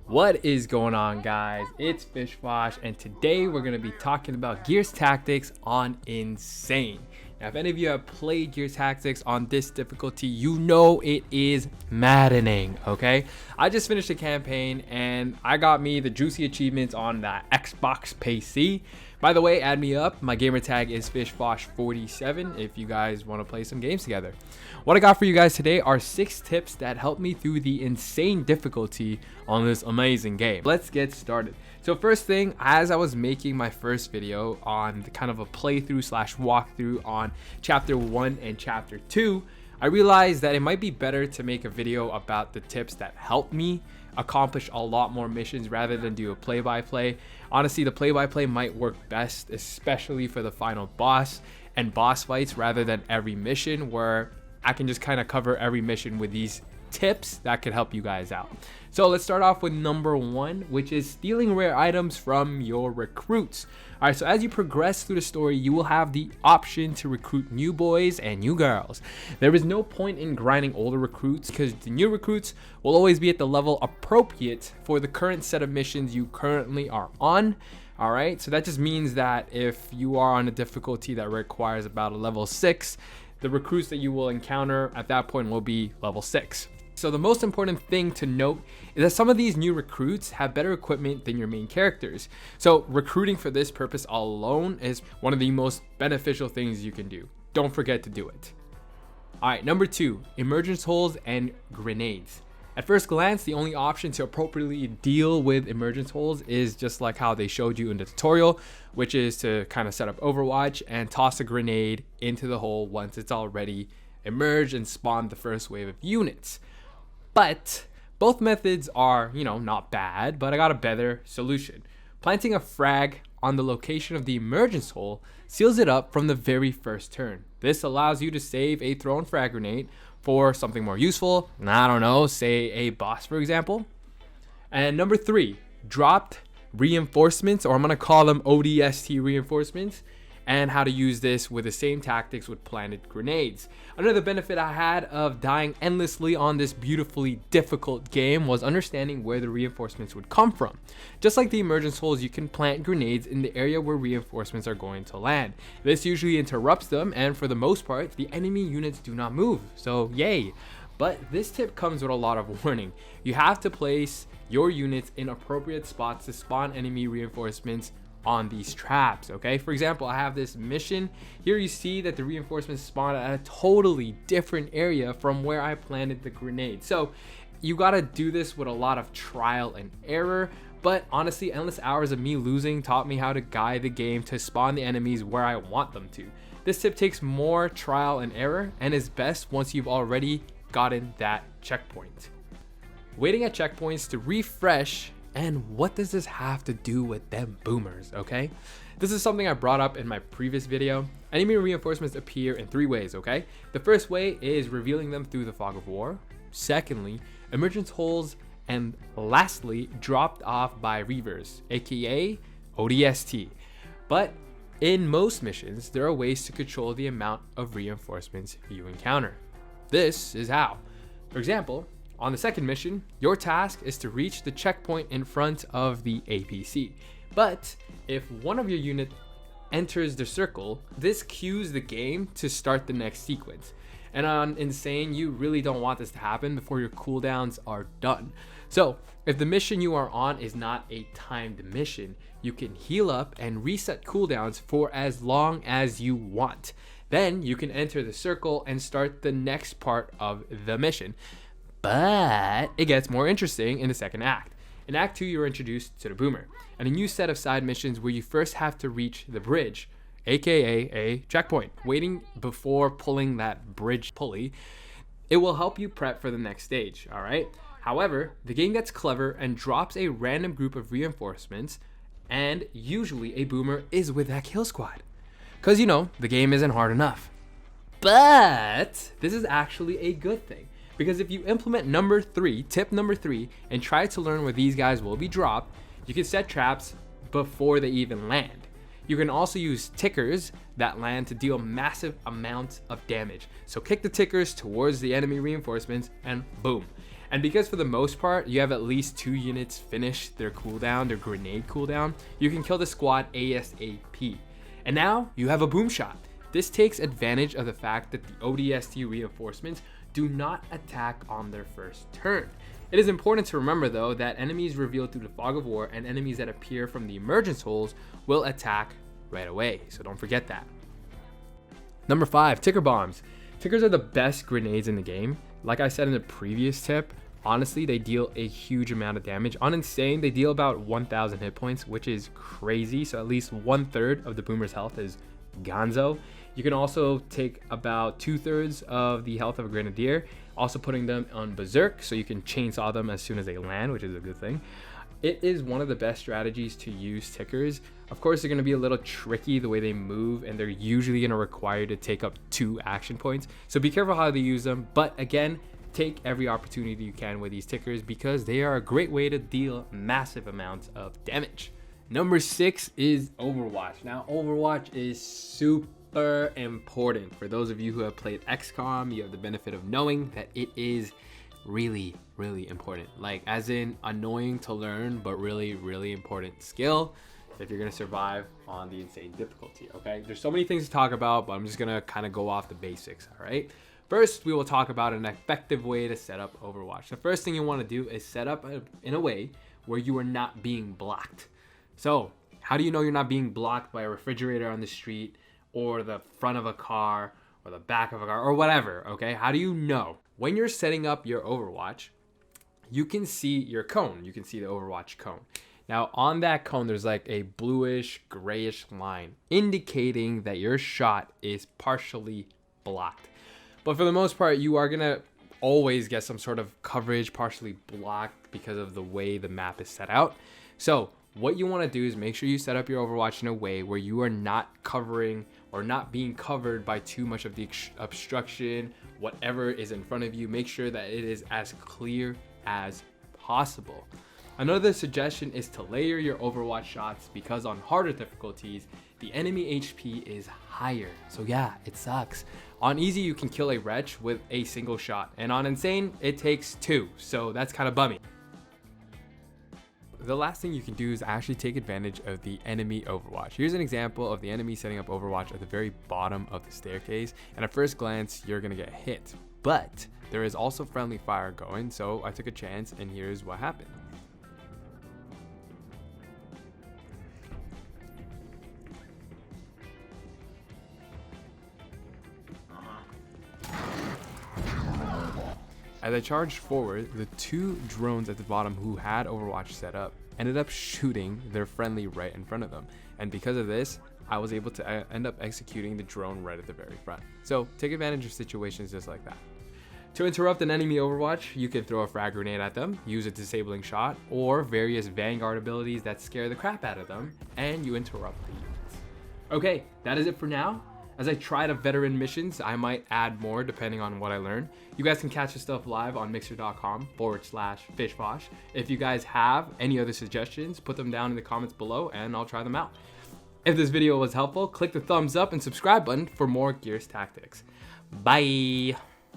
What is going on, guys? It's Fishwash, and today we're going to be talking about Gears Tactics on Insane. Now, if any of you have played Gears Tactics on this difficulty, you know it is maddening, okay? I just finished a campaign, and I got me the juicy achievements on the Xbox PC. By the way, add me up. My gamer tag is Fishwash47 if you guys want to play some games together. What I got for you guys today are 6 tips that helped me through the insane difficulty on this amazing game. Let's get started. So first thing, as I was making my first video on the kind of a playthrough slash walkthrough on chapter 1 and chapter 2, I realized that it might be better to make a video about the tips that helped me accomplish a lot more missions rather than do a play-by-play. Honestly, the play-by-play might work best, especially for the final boss and boss fights, rather than every mission, where I can just kind of cover every mission with these tips that could help you guys out. So let's start off with number 1, which is stealing rare items from your recruits. All right, so as you progress through the story, you will have the option to recruit new boys and new girls. There is no point in grinding older recruits because the new recruits will always be at the level appropriate for the current set of missions you currently are on. All right, so that just means that if you are on a difficulty that requires about a level 6, the recruits that you will encounter at that point will be level 6. So the most important thing to note is that some of these new recruits have better equipment than your main characters. So recruiting for this purpose alone is one of the most beneficial things you can do. Don't forget to do it. All right, number 2, emergence holes and grenades. At first glance, the only option to appropriately deal with emergence holes is just like how they showed you in the tutorial, which is to kind of set up Overwatch and toss a grenade into the hole once it's already emerged and spawned the first wave of units. But both methods are, not bad, but I got a better solution. Planting a frag on the location of the emergence hole seals it up from the very first turn. This allows you to save a thrown frag grenade for something more useful. I don't know, say a boss, for example. And number 3, dropped reinforcements, or I'm going to call them ODST reinforcements, and how to use this with the same tactics with planted grenades. Another benefit I had of dying endlessly on this beautifully difficult game was understanding where the reinforcements would come from. Just like the emergence holes, you can plant grenades in the area where reinforcements are going to land. This usually interrupts them, and for the most part, the enemy units do not move, so yay. But this tip comes with a lot of warning. You have to place your units in appropriate spots to spawn enemy reinforcements on these traps, okay? For example, I have this mission. Here you see that the reinforcements spawn at a totally different area from where I planted the grenade. So you gotta do this with a lot of trial and error, but honestly, endless hours of me losing taught me how to guide the game to spawn the enemies where I want them to. This tip takes more trial and error and is best once you've already gotten that checkpoint. Waiting at checkpoints to refresh. And what does this have to do with them boomers, okay? This is something I brought up in my previous video. Enemy reinforcements appear in 3 ways, okay? The first way is revealing them through the fog of war. Secondly, emergence holes. And lastly, dropped off by reavers, aka ODST. But in most missions, there are ways to control the amount of reinforcements you encounter. This is how. For example, on the second mission, your task is to reach the checkpoint in front of the APC. But if one of your units enters the circle, this cues the game to start the next sequence. And on Insane, you really don't want this to happen before your cooldowns are done. So if the mission you are on is not a timed mission, you can heal up and reset cooldowns for as long as you want. Then you can enter the circle and start the next part of the mission. But it gets more interesting in the second act. In Act 2, you're introduced to the Boomer, and a new set of side missions where you first have to reach the bridge, aka a checkpoint. Waiting before pulling that bridge pulley, it will help you prep for the next stage, alright? However, the game gets clever and drops a random group of reinforcements, and usually a Boomer is with that kill squad. Because the game isn't hard enough. But this is actually a good thing. Because if you implement tip number 3, and try to learn where these guys will be dropped, you can set traps before they even land. You can also use tickers that land to deal massive amounts of damage. So kick the tickers towards the enemy reinforcements and boom. And because for the most part, you have at least 2 units finish their cooldown, their grenade cooldown, you can kill the squad ASAP. And now you have a boom shot. This takes advantage of the fact that the ODST reinforcements do not attack on their first turn. It is important to remember though that enemies revealed through the fog of war and enemies that appear from the emergence holes will attack right away, so don't forget that. Number 5, ticker bombs. Tickers are the best grenades in the game. Like I said in the previous tip, honestly, they deal a huge amount of damage. On Insane, they deal about 1,000 hit points, which is crazy. So at least 1/3 of the boomer's health is gonzo. You can also take about 2/3 of the health of a grenadier, also putting them on berserk, so you can chainsaw them as soon as they land, which is a good thing. It is one of the best strategies to use tickers. Of course, they're going to be a little tricky the way they move, and they're usually going to require you to take up 2 action points. So be careful how they use them. But again, take every opportunity you can with these tickers because they are a great way to deal massive amounts of damage. Number 6 is Overwatch. Now, Overwatch is super important. For those of you who have played XCOM, you have the benefit of knowing that it is really important, like as in annoying to learn but really important skill if you're gonna survive on the insane difficulty. Okay, there's so many things to talk about, but I'm just gonna kind of go off the basics. All right, first we will talk about an effective way to set up Overwatch. The first thing you want to do is set up in a way where you are not being blocked. So how do you know you're not being blocked by a refrigerator on the street or the front of a car or the back of a car or whatever? Okay, how do you know? When you're setting up your Overwatch, you can see your cone. You can see the Overwatch cone. Now on that cone, there's like a bluish, grayish line indicating that your shot is partially blocked. But for the most part, you are gonna always get some sort of coverage partially blocked because of the way the map is set out. So what you wanna do is make sure you set up your Overwatch in a way where you are not covering or not being covered by too much of the obstruction, whatever is in front of you. Make sure that it is as clear as possible. Another suggestion is to layer your Overwatch shots because on harder difficulties, the enemy HP is higher. So yeah, it sucks. On easy, you can kill a wretch with a single shot, and on insane, it takes 2. So that's kind of bummy. The last thing you can do is actually take advantage of the enemy Overwatch. Here's an example of the enemy setting up Overwatch at the very bottom of the staircase, and at first glance you're gonna get hit, but there is also friendly fire going, so I took a chance and here's what happened. As I charged forward, the 2 drones at the bottom who had Overwatch set up ended up shooting their friendly right in front of them. And because of this, I was able to end up executing the drone right at the very front. So take advantage of situations just like that. To interrupt an enemy Overwatch, you can throw a frag grenade at them, use a disabling shot, or various Vanguard abilities that scare the crap out of them, and you interrupt the units. Okay, that is it for now. As I try to veteran missions, I might add more depending on what I learn. You guys can catch this stuff live on mixer.com/fishbosh. If you guys have any other suggestions, put them down in the comments below and I'll try them out. If this video was helpful, click the thumbs up and subscribe button for more Gears Tactics. Bye.